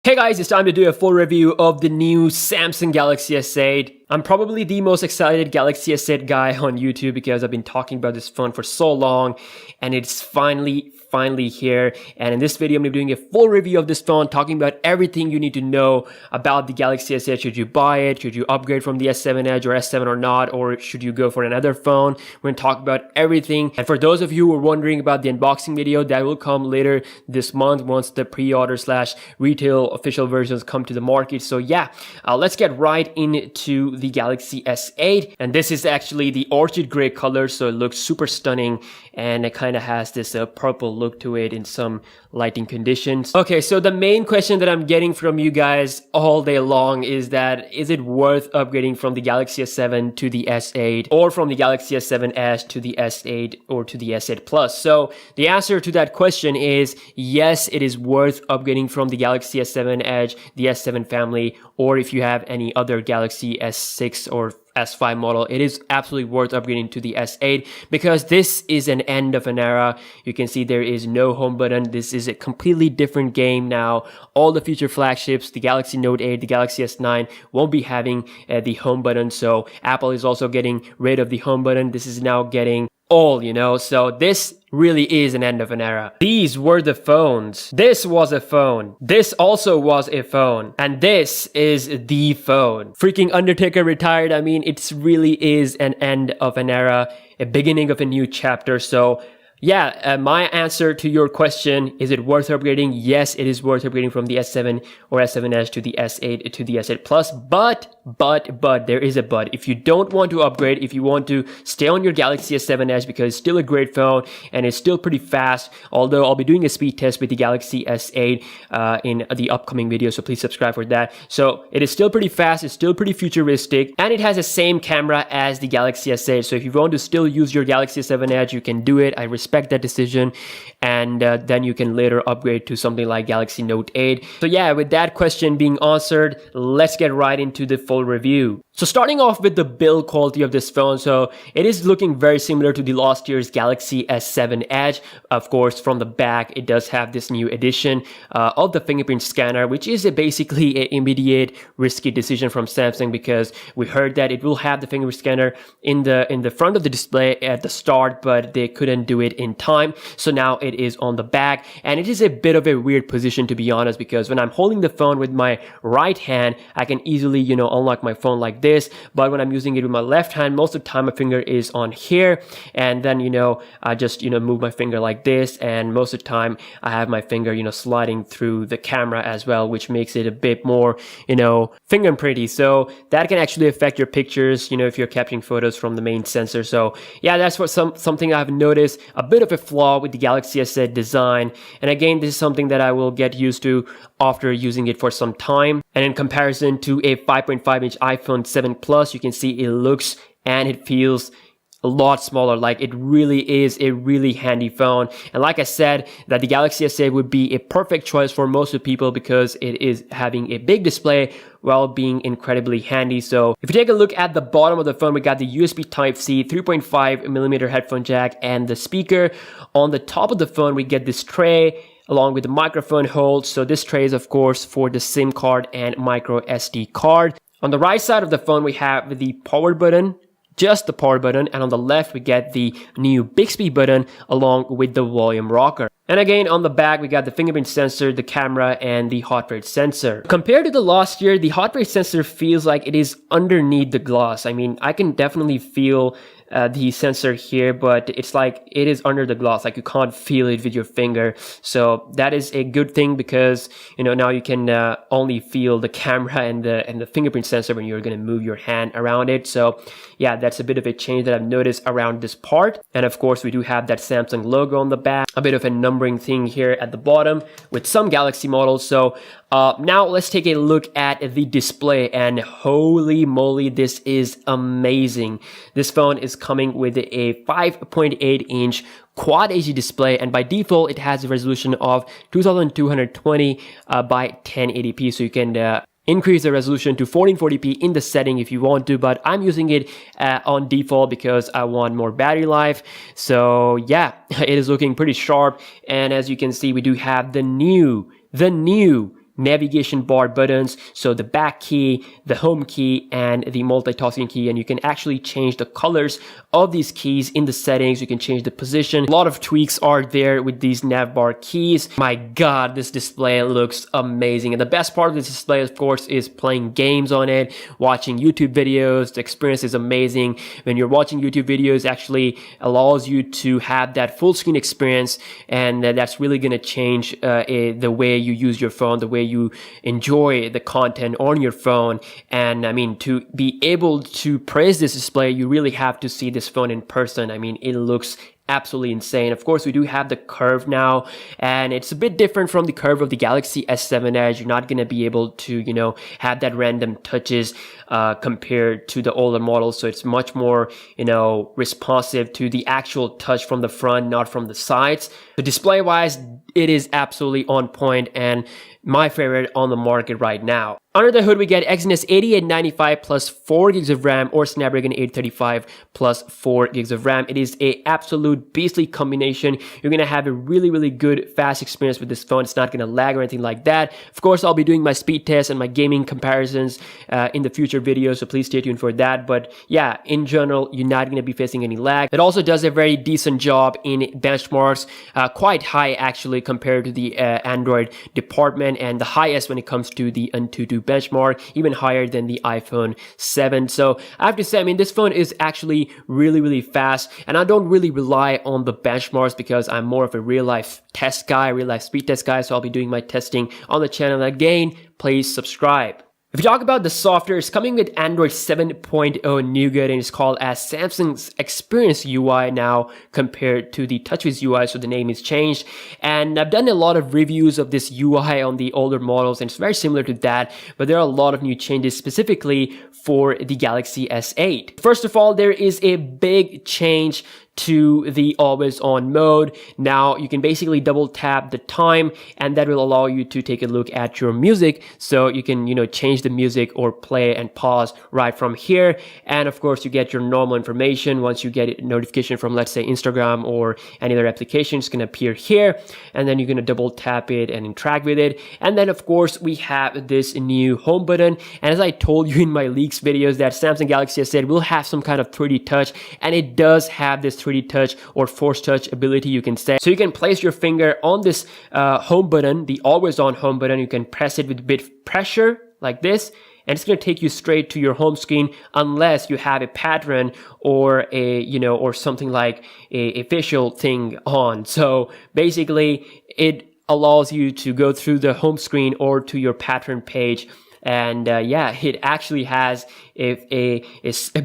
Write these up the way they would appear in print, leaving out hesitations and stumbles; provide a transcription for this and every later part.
Hey guys, it's time to do a full review of the new Samsung Galaxy S8. I'm probably the most excited Galaxy S8 guy on YouTube because I've been talking about this phone for so long and it's finally here. And in this video, I'm going to be doing a full review of this phone, talking about everything you need to know about the Galaxy S8. Should you buy it? Should you upgrade from the S7 Edge or S7 or not? Or should you go for another phone? We're going to talk about everything. And for those of you who are wondering about the unboxing video, that will come later this month once the pre-order / retail official versions come to the market. So yeah, let's get right into the Galaxy S8. And this is actually the orchid gray color, so it looks super stunning and it kind of has this purple look to it in some lighting conditions. Okay, so the main question that I'm getting from you guys all day long is that, is it worth upgrading from the Galaxy S7 to the S8 or from the Galaxy S7 Edge to the S8 or to the S8 Plus? So the answer to that question is yes, it is worth upgrading from the Galaxy S7 Edge, the S7 family, or if you have any other Galaxy S6 or S5 model, it is absolutely worth upgrading to the S8 because this is an end of an era. You can see there is no home button. This is a completely different game now. All the future flagships, the Galaxy Note 8, the Galaxy S9 won't be having the home button. So Apple is also getting rid of the home button. This is now getting all, so this really is an end of an era. These were the phones. This was a phone. This also was a phone. And this is the phone. Freaking Undertaker retired. I mean, it really is an end of an era, a beginning of a new chapter. So yeah, my answer to your question, is it worth upgrading? Yes, it is worth upgrading from the S7 or S7 Edge to the S8 to the S8 Plus. But there is a but. If you don't want to upgrade, if you want to stay on your Galaxy S7 Edge because it's still a great phone and it's still pretty fast, although I'll be doing a speed test with the Galaxy S8 in the upcoming video, so please subscribe for that. So it is still pretty fast, it's still pretty futuristic, and it has the same camera as the Galaxy S8. So if you want to still use your Galaxy S7 Edge, you can do it. I respect that decision, and then you can later upgrade to something like Galaxy Note 8. So yeah, with that question being answered, let's get right into the full review. So starting off with the build quality of this phone, so it is looking very similar to the last year's Galaxy S7 Edge. Of course, from the back, it does have this new edition of the fingerprint scanner, which is basically an immediate risky decision from Samsung because we heard that it will have the fingerprint scanner in the front of the display at the start, but they couldn't do it in time. So now it is on the back, and it is a bit of a weird position, to be honest, because when I'm holding the phone with my right hand, I can easily, unlock my phone like this, but when I'm using it with my left hand, most of the time my finger is on here, and then I just move my finger like this, and most of the time I have my finger sliding through the camera as well, which makes it a bit more fingerprinty. So that can actually affect your pictures if you're capturing photos from the main sensor. So yeah, that's what something I've noticed, a bit of a flaw with the Galaxy S8 design. And again, this is something that I will get used to after using it for some time. And in comparison to a 5.5-inch iPhone 7 Plus, you can see it looks and it feels a lot smaller. Like, it really is a really handy phone. And like I said, that the Galaxy S8 would be a perfect choice for most of people because it is having a big display while being incredibly handy. So if you take a look at the bottom of the phone, we got the USB Type-C 3.5mm headphone jack and the speaker. On the top of the phone, we get this tray along with the microphone hold. So this tray is of course for the SIM card and micro SD card. On the right side of the phone, we have the power button, just the power button, and on the left we get the new Bixby button along with the volume rocker. And again, on the back we got the fingerprint sensor, the camera, and the heart rate sensor. Compared to the last year, the heart rate sensor feels like it is underneath the glass. I mean, I can definitely feel the sensor here, but it's like it is under the glass, like you can't feel it with your finger. So that is a good thing because now you can only feel the camera and the fingerprint sensor when you're going to move your hand around it. So yeah, that's a bit of a change that I've noticed around this part. And of course, we do have that Samsung logo on the back, a bit of a numbering thing here at the bottom with some Galaxy models. So now let's take a look at the display, and holy moly, this is amazing. This phone is coming with a 5.8-inch Quad HD display, and by default it has a resolution of 2220 by 1080p, so you can increase the resolution to 1440p in the setting if you want to, but I'm using it on default because I want more battery life. So yeah, it is looking pretty sharp, and as you can see, we do have the new navigation bar buttons, so the back key, the home key, and the multitasking key, and you can actually change the colors of these keys in the settings. You can change the position. A lot of tweaks are there with these nav bar keys. My god, this display looks amazing, and the best part of this display, of course, is playing games on it, watching YouTube videos. The experience is amazing. When you're watching YouTube videos, it actually allows you to have that full screen experience, and that's really going to change the way you use your phone, the way you enjoy the content on your phone. And I mean, to be able to praise this display, you really have to see this phone in person. I mean, it looks absolutely insane. Of course, we do have the curve now, and it's a bit different from the curve of the Galaxy S7 Edge. You're not going to be able to, you know, have that random touches compared to the older models. So it's much more, you know, responsive to the actual touch from the front, not from the sides. So display wise, it is absolutely on point and my favorite on the market right now. Under the hood, we get Exynos 8895 plus 4 gigs of RAM or Snapdragon 835 plus 4 gigs of RAM. It is a absolute beastly combination. You're going to have a really, really good fast experience with this phone. It's not going to lag or anything like that. Of course, I'll be doing my speed tests and my gaming comparisons in the future videos, so please stay tuned for that. But yeah, in general, you're not going to be facing any lag. It also does a very decent job in benchmarks, quite high actually compared to the Android department, and the highest when it comes to the Antutu benchmark, even higher than the iPhone 7. So I have to say, I mean, this phone is actually really, really fast, and I don't really rely on the benchmarks because I'm more of a real life test guy, real life speed test guy. So I'll be doing my testing on the channel. Again, please subscribe. If you talk about the software, it's coming with Android 7.0 Nougat, and it's called as Samsung's Experience UI now compared to the TouchWiz UI, so the name is changed. And I've done a lot of reviews of this UI on the older models, and it's very similar to that, but there are a lot of new changes specifically for the Galaxy S8. First of all, there is a big change to the always on mode. Now you can basically double tap the time, and that will allow you to take a look at your music, so you can, you know, change the music or play and pause right from here. And of course, you get your normal information. Once you get a notification from, let's say, Instagram or any other application, it's going to appear here, and then you're going to double tap it and interact with it. And then of course, we have this new home button, and as I told you in my leaks videos, that Samsung Galaxy S8 will have some kind of 3D touch, and it does have this 3D touch or force touch ability, you can say. So you can place your finger on this home button, the always on home button. You can press it with a bit pressure like this, and it's going to take you straight to your home screen, unless you have a pattern or a, you know, or something like a official thing on. So basically, it allows you to go through the home screen or to your pattern page. And yeah, it actually has a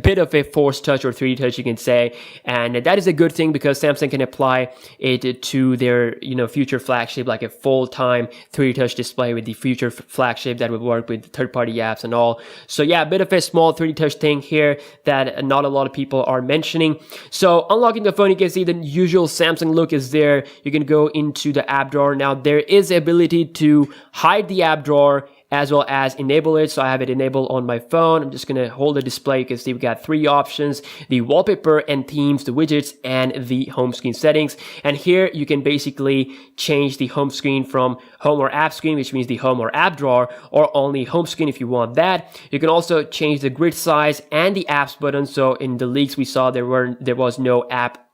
bit of a force touch or 3D touch, you can say, and that is a good thing because Samsung can apply it to their, you know, future flagship, like a full-time 3D touch display with the future flagship that would work with third-party apps and all. So yeah, a bit of a small 3D touch thing here that not a lot of people are mentioning. So unlocking the phone, you can see the usual Samsung look is there. You can go into the app drawer. Now there is the ability to hide the app drawer as well as enable it. So I have it enabled on my phone. I'm just going to hold the display. You can see we got 3 options: the wallpaper and themes, the widgets, and the home screen settings. And here you can basically change the home screen from home or app screen, which means the home or app drawer, or only home screen if you want that. You can also change the grid size and the apps button. So in the leaks we saw there was no app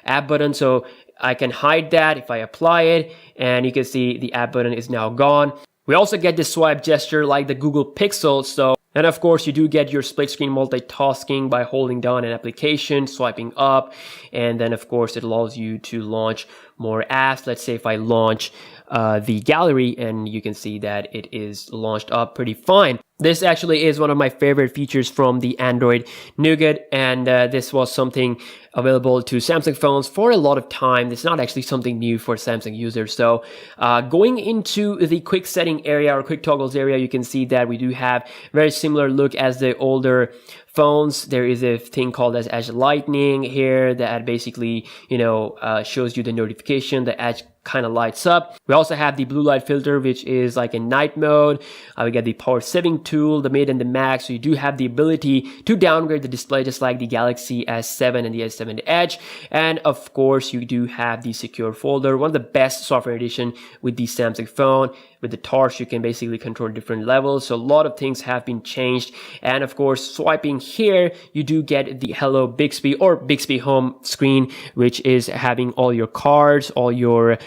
button. So I can hide that if I apply it, and you can see the app button is now gone. We also get this swipe gesture like the Google Pixel. So, and of course, you do get your split screen multitasking by holding down an application, swiping up, and then of course it allows you to launch more apps. Let's say if I launch the gallery, and you can see that it is launched up pretty fine. This actually is one of my favorite features from the Android Nougat, and this was something available to Samsung phones for a lot of time. It's not actually something new for Samsung users. So going into the quick setting area or quick toggles area, you can see that we do have very similar look as the older phones. There is a thing called as Edge Lightning here that basically, you know, shows you the notification. The edge kind of lights up. We also have the blue light filter, which is like a night mode. We get the power saving tool, the mid and the max. So you do have the ability to downgrade the display just like the Galaxy S7 and the S7 Edge. And of course, you do have the secure folder, one of the best software edition with the Samsung phone. with the torch you can basically control different levels. So a lot of things have been changed. And of course, swiping here, you do get the Hello Bixby or Bixby home screen, which is having all your cards, all your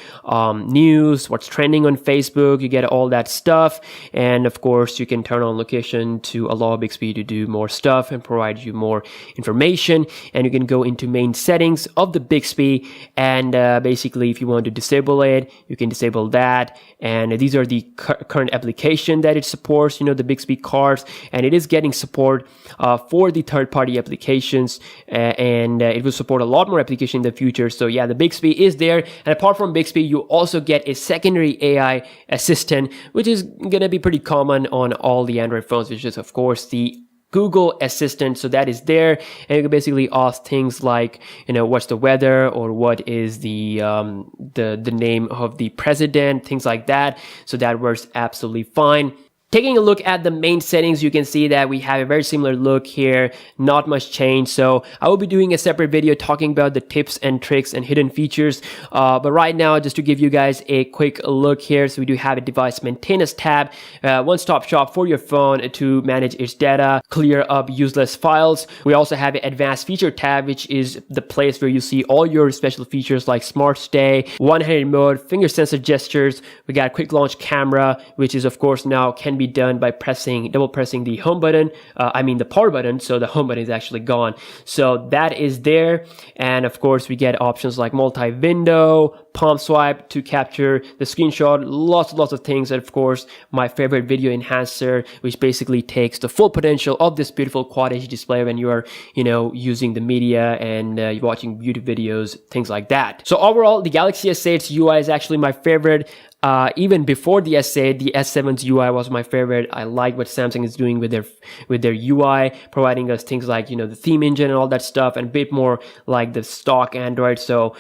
news, what's trending on Facebook. You get all that stuff. And of course, you can turn on location to allow Bixby to do more stuff and provide you more information. And you can go into main settings of the Bixby, and basically if you want to disable it, you can disable that. And these are the current application that it supports, the Bixby cards, and it is getting support for the third-party applications, and it will support a lot more application in the future. So yeah, the Bixby is there. And apart from Bixby, you also get a secondary AI assistant, which is going to be pretty common on all the Android phones, which is of course the Google Assistant. So that is there, and you can basically ask things like, what's the weather, or what is the name of the president, things like that. So that works absolutely fine. Taking a look at the main settings, you can see that we have a very similar look here, not much change. So I will be doing a separate video talking about the tips and tricks and hidden features. But right now, just to give you guys a quick look here, so we do have a device maintenance tab, one-stop shop for your phone to manage its data, clear up useless files. We also have an advanced feature tab, which is the place where you see all your special features like smart stay, one-handed mode, finger sensor gestures. We got quick launch camera, which is of course now can be done by double pressing the home button, the power button, so the home button is actually gone. So that is there. And of course we get options like multi-window, palm swipe to capture the screenshot, lots of things. And of course my favorite video enhancer, which basically takes the full potential of this beautiful Quad HD display when you are using the media and you're watching YouTube videos, things like that. So overall, the Galaxy S8's UI is actually my favorite. Even before the S8, the S7's UI was my favorite. I like what Samsung is doing with their UI, providing us things like the theme engine and all that stuff, and a bit more like the stock Android. So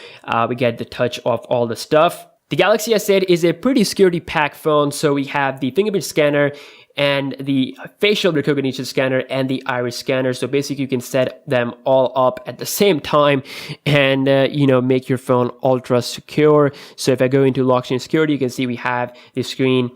we get the touch of all the stuff. The Galaxy S8 is a pretty security packed phone. So we have the fingerprint scanner and the facial recognition scanner and the iris scanner. So basically you can set them all up at the same time and make your phone ultra secure. So if I go into lock screen security, you can see we have the screen,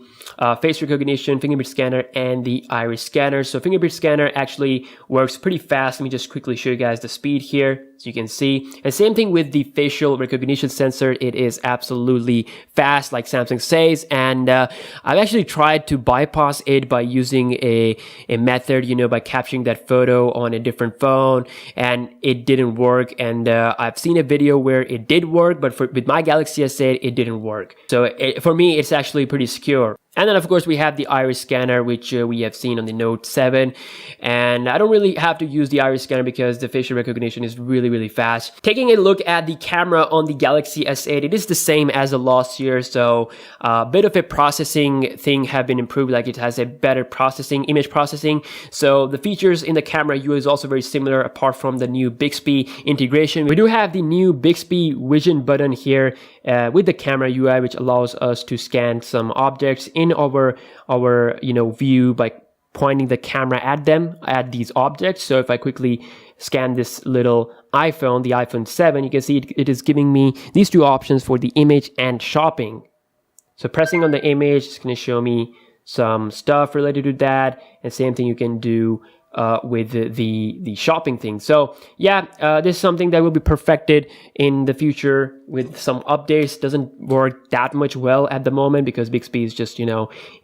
face recognition, fingerprint scanner, and the iris scanner. So fingerprint scanner actually works pretty fast. Let me just quickly show you guys the speed here, so you can see. And same thing with the facial recognition sensor. It is absolutely fast, like Samsung says. And I've actually tried to bypass it by using a method, by capturing that photo on a different phone, and it didn't work. And I've seen a video where it did work, but with my Galaxy S8, it didn't work. So for me, it's actually pretty secure. And then of course we have the iris scanner, which we have seen on the Note 7, and I don't really have to use the iris scanner because the facial recognition is really fast. Taking a look at the camera on the Galaxy S8, it is the same as the last year, so a bit of a processing thing have been improved, like it has a better image processing. So the features in the camera UI is also very similar, apart from the new Bixby integration. We do have the new Bixby Vision button here with the camera UI, which allows us to scan some objects in our view by pointing the camera at these objects. So if I quickly scan this little iPhone, the iPhone 7, you can see it is giving me these two options for the image and shopping. So pressing on the image is going to show me some stuff related to that, and same thing you can do with the shopping thing. So yeah, this is something that will be perfected in the future with some updates. Doesn't work that much well at the moment because Bixby is just in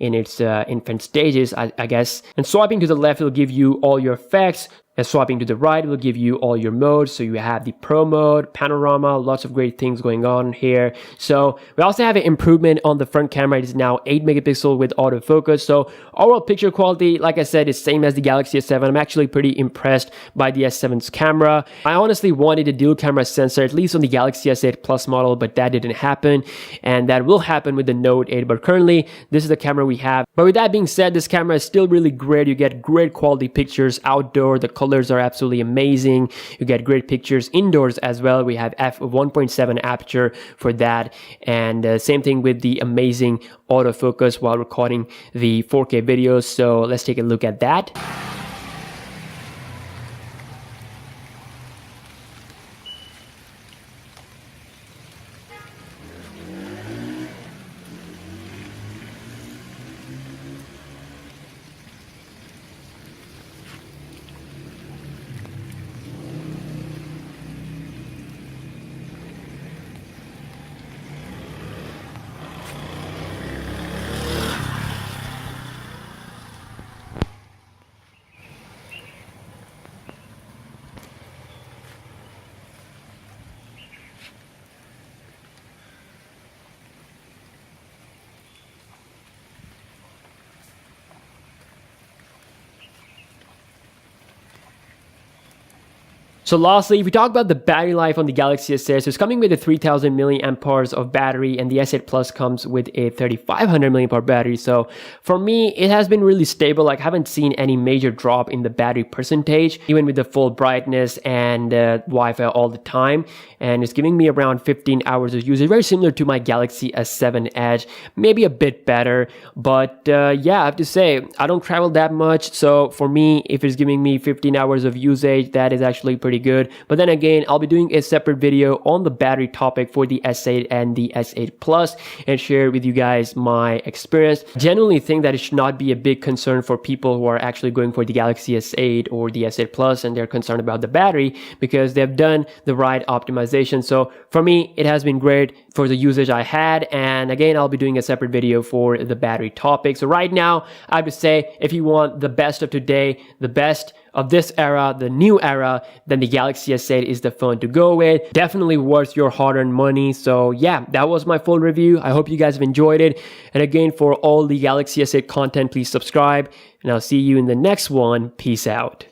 its infant stages, I guess. And swiping to the left will give you all your effects, and swiping to the right will give you all your modes. So you have the Pro mode, panorama, lots of great things going on here. So we also have an improvement on the front camera. It is now 8 megapixel with autofocus. So overall picture quality, like I said, is same as the Galaxy S7. I'm actually pretty impressed by the S7's camera. I honestly wanted a dual camera sensor, at least on the Galaxy S8 Plus model, but that didn't happen. And that will happen with the Note 8. But currently, this is the camera we have. But with that being said, this camera is still really great. You get great quality pictures outdoor. The colors are absolutely amazing. You get great pictures indoors as well. We have f1.7 aperture for that, and same thing with the amazing autofocus while recording the 4K videos. So let's take a look at that. So lastly, if we talk about the battery life on the Galaxy S8, so it's coming with a 3000 milliamp hours of battery, and the S8 Plus comes with a 3500 milliamp hour battery. So for me, it has been really stable. Like, I haven't seen any major drop in the battery percentage, even with the full brightness and Wi-Fi all the time. And it's giving me around 15 hours of usage, very similar to my Galaxy S7 Edge, maybe a bit better. But yeah, I have to say, I don't travel that much. So for me, if it's giving me 15 hours of usage, that is actually pretty good. But then again, I'll be doing a separate video on the battery topic for the S8 and the S8 Plus and share with you guys my experience. Genuinely think that it should not be a big concern for people who are actually going for the Galaxy S8 or the S8 Plus and they're concerned about the battery, because they've done the right optimization. So for me, it has been great for the usage I had. And again, I'll be doing a separate video for the battery topic. So right now, I have to say, if you want the best of today, the best of this era, the new era, then the Galaxy S8 is the phone to go with. Definitely worth your hard-earned money. So yeah, that was my full review. I hope you guys have enjoyed it. And again, for all the Galaxy S8 content, please subscribe. And I'll see you in the next one. Peace out.